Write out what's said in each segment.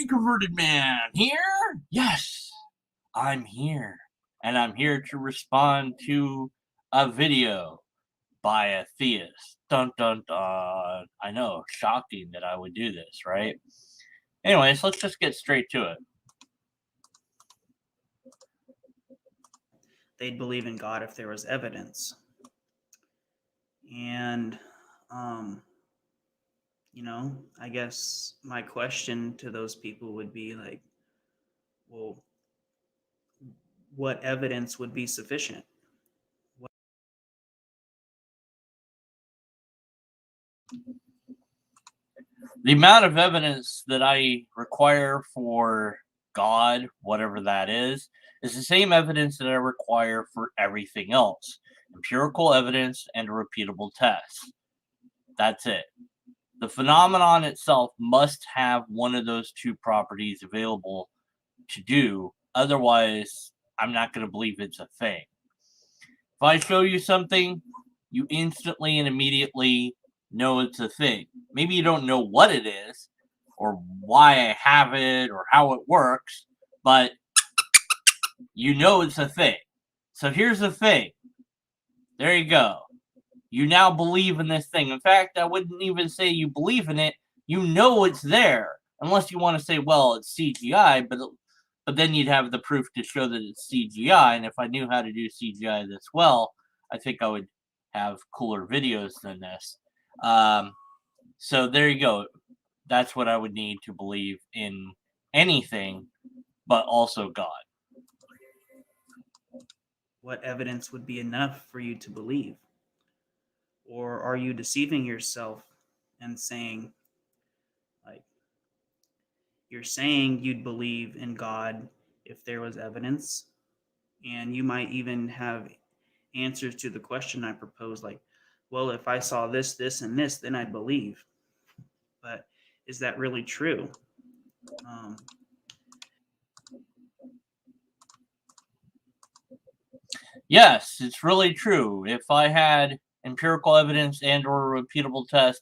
converted man here? Yes, I'm here. And I'm here to respond to a video by a theist. Dun dun dun. I know, shocking that I would do this, right? Anyways, let's just get straight to it. They'd believe in God if there was evidence. And, I guess my question to those people would be like, well, what evidence would be sufficient? The amount of evidence that I require for God, whatever that is the same evidence that I require for everything else. Empirical evidence and a repeatable test. That's it. The phenomenon itself must have one of those two properties available to do. Otherwise, I'm not going to believe it's a thing. If I show you something, you instantly and immediately know it's a thing. Maybe you don't know what it is or why I have it or how it works, but you know it's a thing. So here's the thing. There you go. You now believe in this thing. In fact, I wouldn't even say you believe in it. You know it's there. Unless you want to say, well, it's CGI, but then you'd have the proof to show that it's CGI. And if I knew how to do CGI this well, I think I would have cooler videos than this. So there you go. That's what I would need to believe in anything, but also God. What evidence would be enough for you to believe? Or are you deceiving yourself and saying, like, you're saying you'd believe in God if there was evidence, and you might even have answers to the question I proposed, like, well, if I saw this, this, and this, then I'd believe. But is that really true? Yes, it's really true. If I had empirical evidence and or a repeatable test,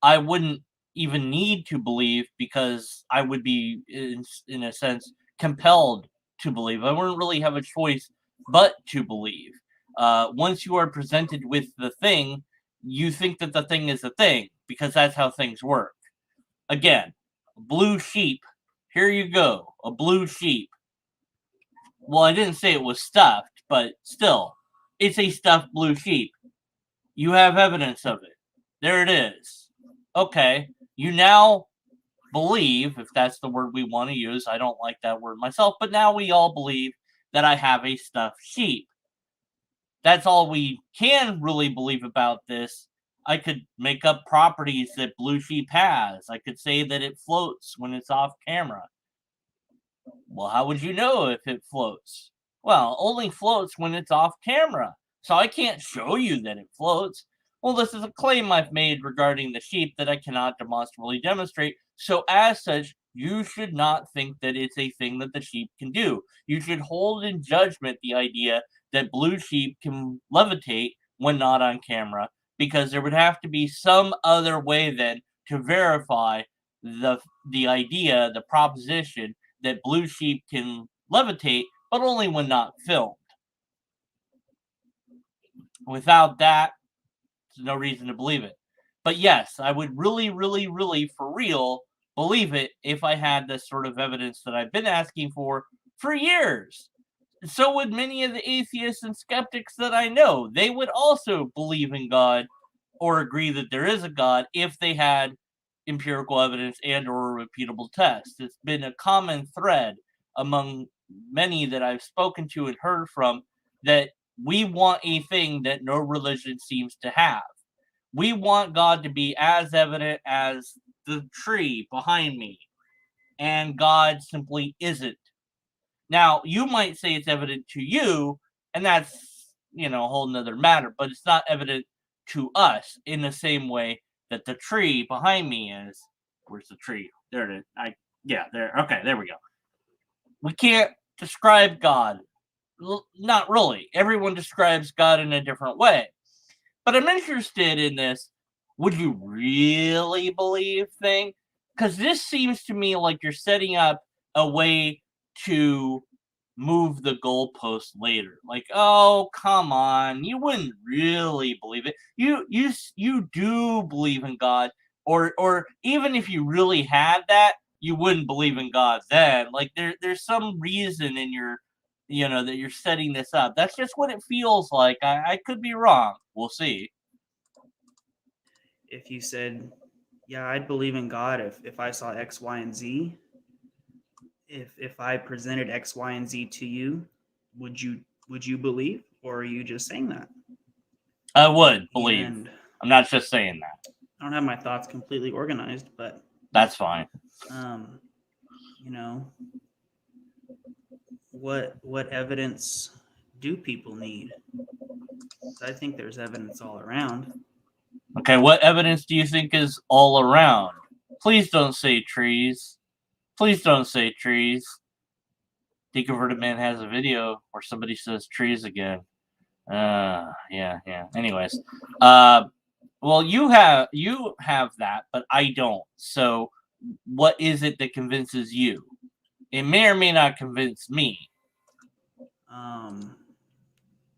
I wouldn't even need to believe because I would be, in a sense, compelled to believe. I wouldn't really have a choice but to believe. Once you are presented with the thing, you think that the thing is a thing because that's how things work. Again, blue sheep. Here you go, a blue sheep. Well, I didn't say it was stuffed, but still, it's a stuffed blue sheep. You have evidence of it. There it is. Okay, you now believe, if that's the word we want to use, I don't like that word myself, but now we all believe that I have a stuffed sheep. That's all we can really believe about this. I could make up properties that blue sheep has. I could say that it floats when it's off camera. Well, how would you know if it floats? Well, only floats when it's off camera. So I can't show you that it floats. Well, this is a claim I've made regarding the sheep that I cannot demonstrably demonstrate. So as such, you should not think that it's a thing that the sheep can do. You should hold in judgment the idea that blue sheep can levitate when not on camera, because there would have to be some other way then to verify the idea, the proposition that blue sheep can levitate, but only when not filmed. Without that, there's no reason to believe it. But yes, I would really, really, really, for real, believe it if I had this sort of evidence that I've been asking for years. So would many of the atheists and skeptics that I know. They would also believe in God or agree that there is a God if they had empirical evidence and or a repeatable test. It's been a common thread among many that I've spoken to and heard from that we want a thing that no religion seems to have. We want God to be as evident as the tree behind me, and God simply isn't. Now, you might say it's evident to you, and that's, a whole nother matter, but it's not evident to us in the same way that the tree behind me is. Where's the tree? There it is. There. Okay, there we go. We can't describe God. Not really. Everyone describes God in a different way. But I'm interested in this. Would you really believe thing? because this seems to me like you're setting up a way to move the goalpost later. Like, oh, come on, you wouldn't really believe it. You do believe in God, or even if you really had that, you wouldn't believe in God then. Like there's some reason in your that you're setting this up. That's just what it feels like. I could be wrong. We'll see. If you said, "Yeah, I'd believe in God if I saw X, Y, and Z," if I presented X, Y, and Z to you, would you believe, or are you just saying that? I would believe. And I'm not just saying that. I don't have my thoughts completely organized, but That's fine. um, you know, what evidence do people need? 'Cause I think there's evidence all around. Okay, what evidence do you think is all around? Please don't say trees. Please don't say trees. Deconverted Man has a video where somebody says trees again. Yeah. Anyways, well, you have that, but I don't. So, what is it that convinces you? It may or may not convince me. Um,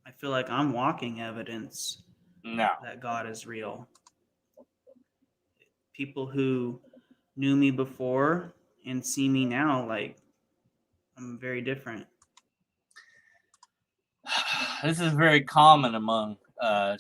I feel like I'm walking evidence No. that God is real. People who knew me before and see me now, like I'm very different. This is very common among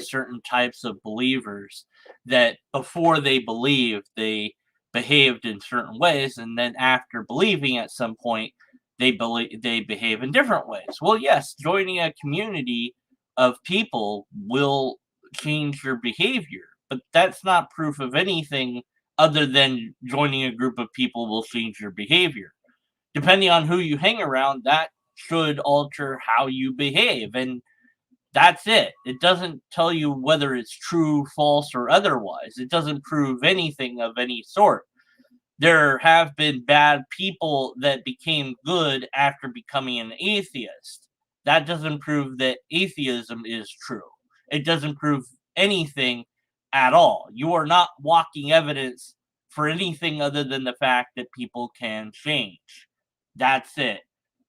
certain types of believers that before they believed, they behaved in certain ways, and then after believing, at some point, they behave in different ways. Well, yes, joining a community of people will change your behavior, but that's not proof of anything other than joining a group of people will change your behavior. Depending on who you hang around, that should alter how you behave. And that's it. It doesn't tell you whether it's true, false, or otherwise. It doesn't prove anything of any sort. There have been bad people that became good after becoming an atheist. That doesn't prove that atheism is true. It doesn't prove anything at all. You are not walking evidence for anything other than the fact that people can change. That's it.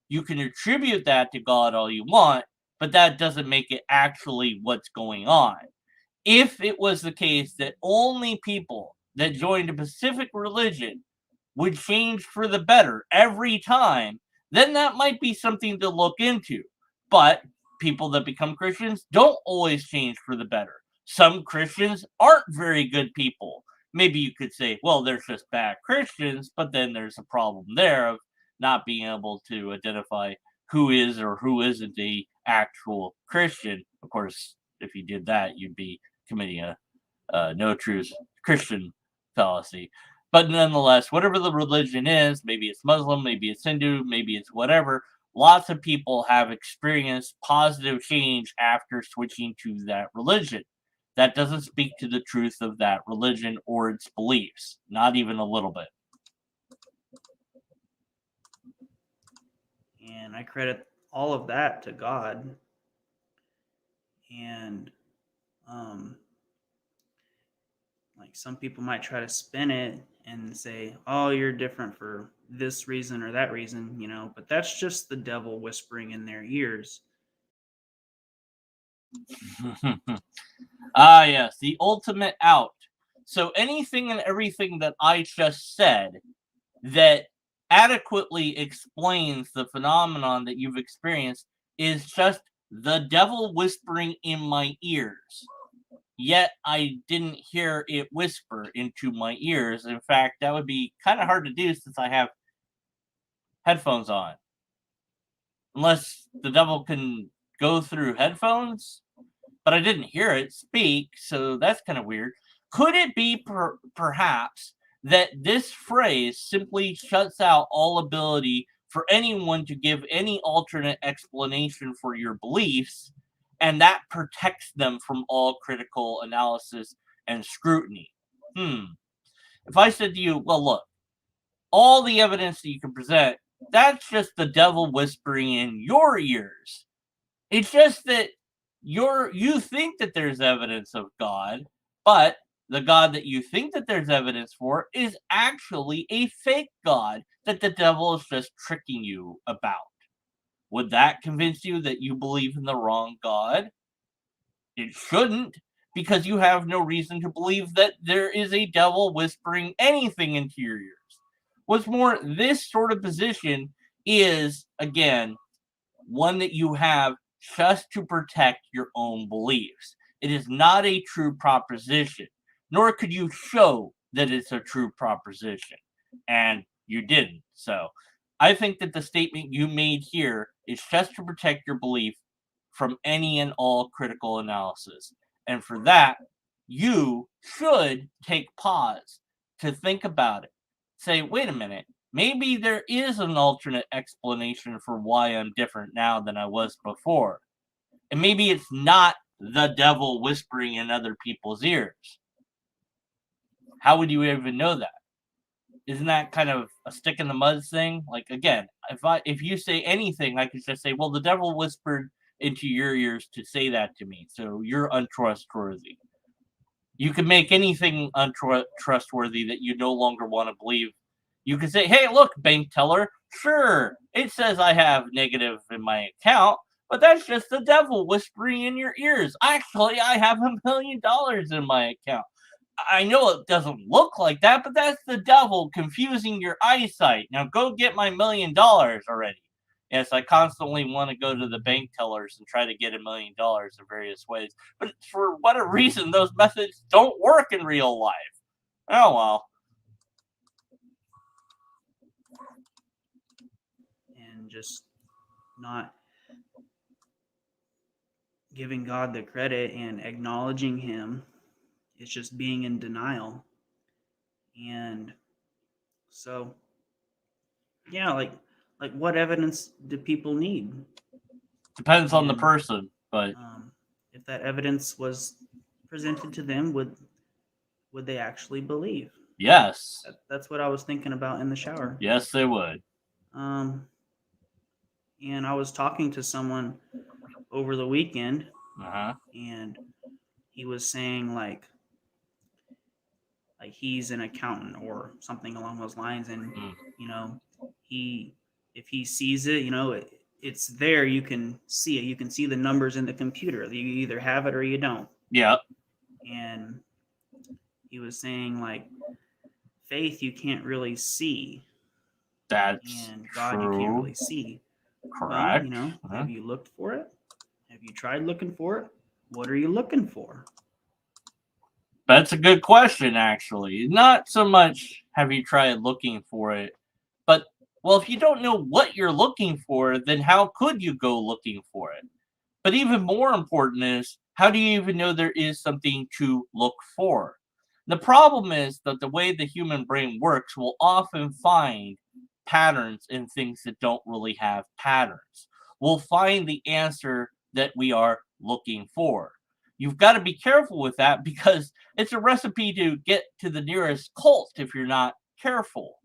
You can attribute that to God all you want, but that doesn't make it actually what's going on. If it was the case that only people that joined a specific religion would change for the better every time, then that might be something to look into. But people that become Christians don't always change for the better. Some Christians aren't very good people. Maybe you could say, well, there's just bad Christians, but then there's a problem there of not being able to identify who is or who isn't a actual Christian. Of course, if you did that, you'd be committing a no truth Christian fallacy. But nonetheless, whatever the religion is, maybe it's Muslim, maybe it's Hindu, maybe it's whatever, lots of people have experienced positive change after switching to that religion. That doesn't speak to the truth of that religion or its beliefs, not even a little bit. And I credit all of that to God. And um, like some people might try to spin it and say, "Oh, you're different for this reason or that reason," but that's just the devil whispering in their ears. Ah, yes, the ultimate out. So anything and everything that I just said that adequately explains the phenomenon that you've experienced is just the devil whispering in my ears. Yet I didn't hear it whisper into my ears. In fact, that would be kind of hard to do since I have headphones on. Unless the devil can go through headphones, but I didn't hear it speak, so that's kind of weird. Could it be perhaps that this phrase simply shuts out all ability for anyone to give any alternate explanation for your beliefs, and that protects them from all critical analysis and scrutiny? If I said to you, well, look, all the evidence that you can present, that's just the devil whispering in your ears. It's just that you think that there's evidence of God, but the God that you think that there's evidence for is actually a fake God that the devil is just tricking you about. Would that convince you that you believe in the wrong God? It shouldn't, because you have no reason to believe that there is a devil whispering anything into your ears. What's more, this sort of position is, again, one that you have just to protect your own beliefs. It is not a true proposition, nor could you show that it's a true proposition. And you didn't. So I think that the statement you made here is just to protect your belief from any and all critical analysis. And for that, you should take pause to think about it. Say, wait a minute, maybe there is an alternate explanation for why I'm different now than I was before. And maybe it's not the devil whispering in other people's ears. How would you even know that? Isn't that kind of a stick in the mud thing? Like, again, if you say anything, I could just say, well, the devil whispered into your ears to say that to me, so you're untrustworthy. You can make anything untrustworthy that you no longer want to believe. You can say, hey, look, bank teller, sure, it says I have negative in my account, but that's just the devil whispering in your ears. Actually, I have $1 million in my account. I know it doesn't look like that, but that's the devil confusing your eyesight. Now go get my $1 million already. Yes, I constantly want to go to the bank tellers and try to get $1 million in various ways. But for whatever reason, those methods don't work in real life. Oh, well. And just not giving God the credit and acknowledging him. It's just being in denial. And so, yeah, like what evidence do people need? Depends on the And person, but if that evidence was presented to them, would they actually believe? yes. That's what I was thinking about in the shower. Yes, they would. And I was talking to someone over the weekend, Uh-huh. and he was saying like he's an accountant or something along those lines, and you know, he if he sees it, it's there. You can see it. You can see the numbers in the computer. You either have it or you don't. Yeah. And he was saying like faith you can't really see, That's and God you can't true. really see. Well, Correct. have you looked for it? Have you tried looking for it? What are you looking for? That's a good question, actually. Not so much have you tried looking for it, but, well, if you don't know what you're looking for, then how could you go looking for it? But even more important is, how do you even know there is something to look for? The problem is that the way the human brain works will often find patterns in things that don't really have patterns. We'll find the answer that we are looking for. You've got to be careful with that because it's a recipe to get to the nearest cult if you're not careful.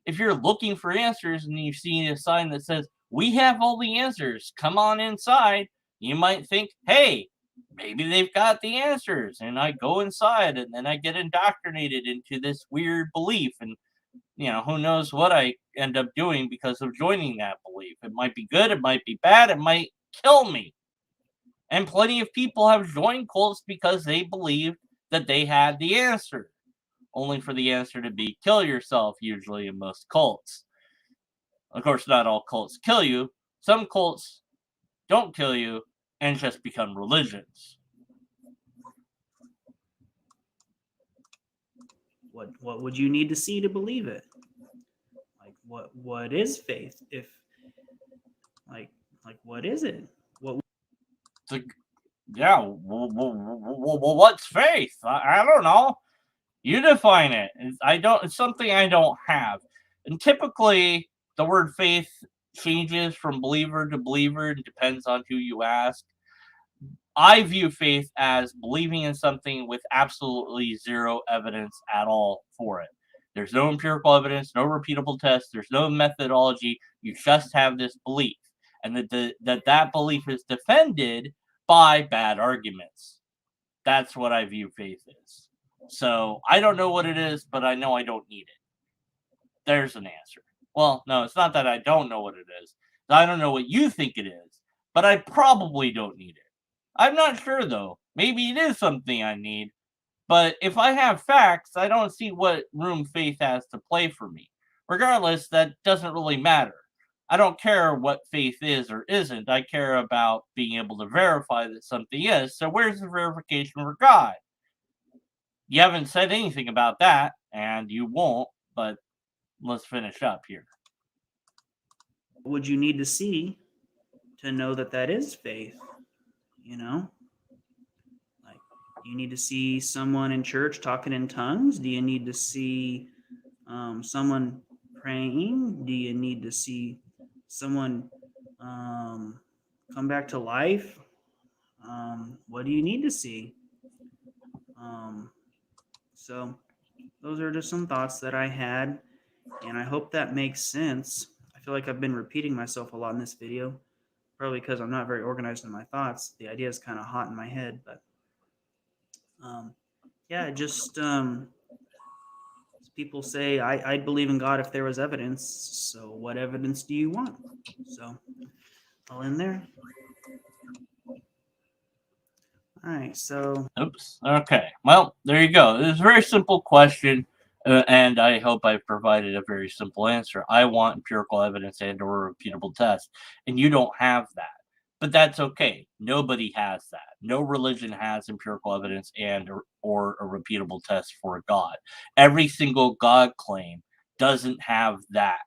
If you're looking for answers and you see a sign that says, we have all the answers, come on inside, you might think, hey, maybe they've got the answers. And I go inside and then I get indoctrinated into this weird belief. And, who knows what I end up doing because of joining that belief. It might be good, it might be bad, it might kill me. And plenty of people have joined cults because they believed that they had the answer, only for the answer to be kill yourself, usually in most cults. Of course, not all cults kill you. Some cults don't kill you and just become religions. What would you need to see to believe it? Like what is faith? If like what is it? Yeah, what's faith? I don't know. You define it. It's something I don't have. And typically, the word faith changes from believer to believer. It depends on who you ask. I view faith as believing in something with absolutely zero evidence at all for it. There's no empirical evidence, no repeatable tests, there's no methodology. You just have this belief, and that belief is defended by bad arguments. That's what I view faith is. So I don't know what it is, but I know I don't need it. There's an answer. Well, no, it's not that I don't know what it is. I don't know what you think it is, but I probably don't need it. I'm not sure though. Maybe it is something I need, but if I have facts, I don't see what room faith has to play for me. Regardless, that doesn't really matter. I don't care what faith is or isn't. I care about being able to verify that something is. So where's the verification for God? You haven't said anything about that, and you won't, but let's finish up here. What would you need to see to know that that is faith? You know, like, do you need to see someone in church talking in tongues? Do you need to see someone praying? Do you need to see someone come back to life? What do you need to see? Um, so those are just some thoughts that I had, and I hope that makes sense. I feel like I've been repeating myself a lot in this video, probably because I'm not very organized in my thoughts. The idea is kind of hot in my head, but yeah, just people say I'd believe in God if there was evidence. So what evidence do you want? So I'll end there. All right, so Oops. Okay. Well, there you go. It's a very simple question, and I hope I provided a very simple answer. I want empirical evidence and/or a repeatable test, and you don't have that. But that's okay. Nobody has that. No religion has empirical evidence and or a repeatable test for God. Every single God claim doesn't have that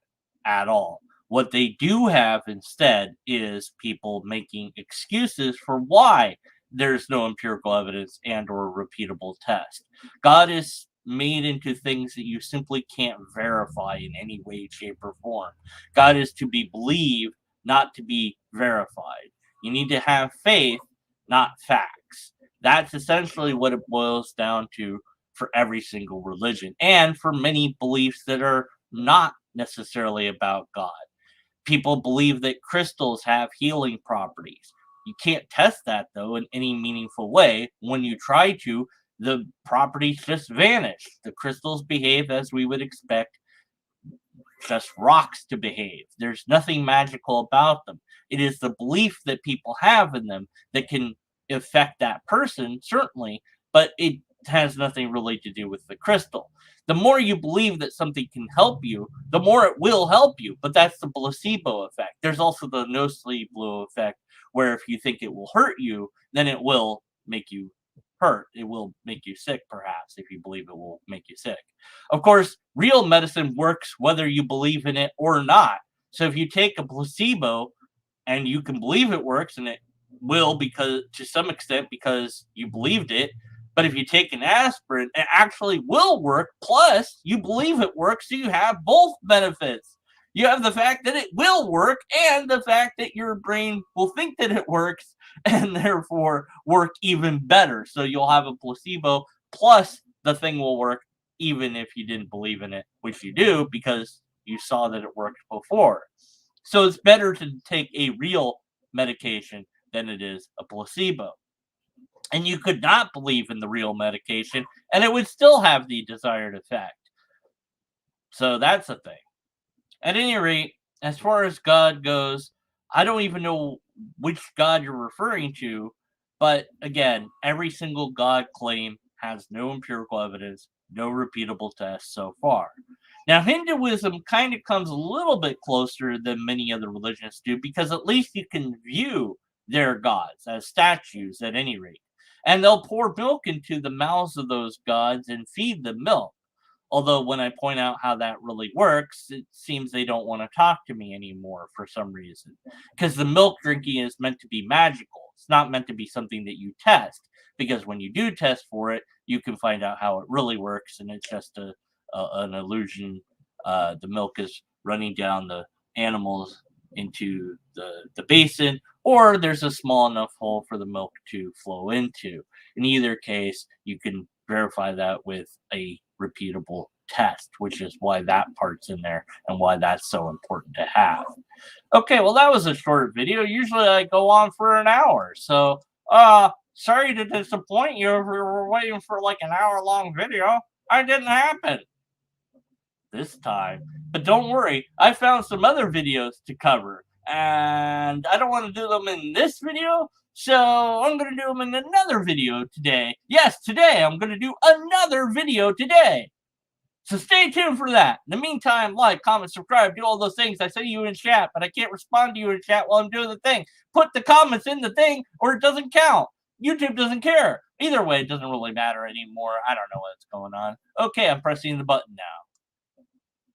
at all. What they do have instead is people making excuses for why there's no empirical evidence and or repeatable test. God is made into things that you simply can't verify in any way, shape, or form. God is to be believed, not to be verified. You need to have faith, not facts. That's essentially what it boils down to for every single religion and for many beliefs that are not necessarily about God. People believe that crystals have healing properties. You can't test that though in any meaningful way. When you try to, the properties just vanish. The crystals behave as we would expect just rocks to behave. There's nothing magical about them. It is the belief that people have in them that can affect that person, certainly, but it has nothing really to do with the crystal. The more you believe that something can help you, the more it will help you. But that's the placebo effect. There's also the nocebo effect, where if you think it will hurt you, then it will make you hurt. It will make you sick, perhaps, if you believe it will make you sick. Of course, real medicine works whether you believe in it or not. So if you take a placebo and you can believe it works, and it will, because to some extent because you believed it, but if you take an aspirin, it actually will work. Plus, you believe it works, so you have both benefits. You have the fact that it will work and the fact that your brain will think that it works and therefore work even better. So you'll have a placebo plus the thing will work even if you didn't believe in it, which you do because you saw that it worked before. So it's better to take a real medication than it is a placebo. And you could not believe in the real medication and it would still have the desired effect. So that's a thing. At any rate, as far as God goes, I don't even know which God you're referring to, but again, every single God claim has no empirical evidence, no repeatable tests so far. Now, Hinduism kind of comes a little bit closer than many other religions do because at least you can view their gods as statues at any rate. And they'll pour milk into the mouths of those gods and feed them milk. Although when I point out how that really works, it seems they don't want to talk to me anymore for some reason. Because the milk drinking is meant to be magical. It's not meant to be something that you test. Because when you do test for it, you can find out how it really works, and it's just an illusion. The milk is running down the animals into the basin, or there's a small enough hole for the milk to flow into. In either case, you can verify that with a repeatable test, which is why that part's in there and why that's so important to have. Okay, well, that was a short video. Usually I go on for an hour. So Sorry to disappoint you if we were waiting for like an hour-long video. It didn't happen this time. But don't worry, I found some other videos to cover. And I don't want to do them in this video, so I'm going to do them in another video today. Yes, today I'm going to do another video today. So stay tuned for that. In the meantime, like, comment, subscribe, do all those things. I say you in chat, but I can't respond to you in chat while I'm doing the thing. Put the comments in the thing or it doesn't count. YouTube doesn't care. Either way, it doesn't really matter anymore. I don't know what's going on. Okay, I'm pressing the button now.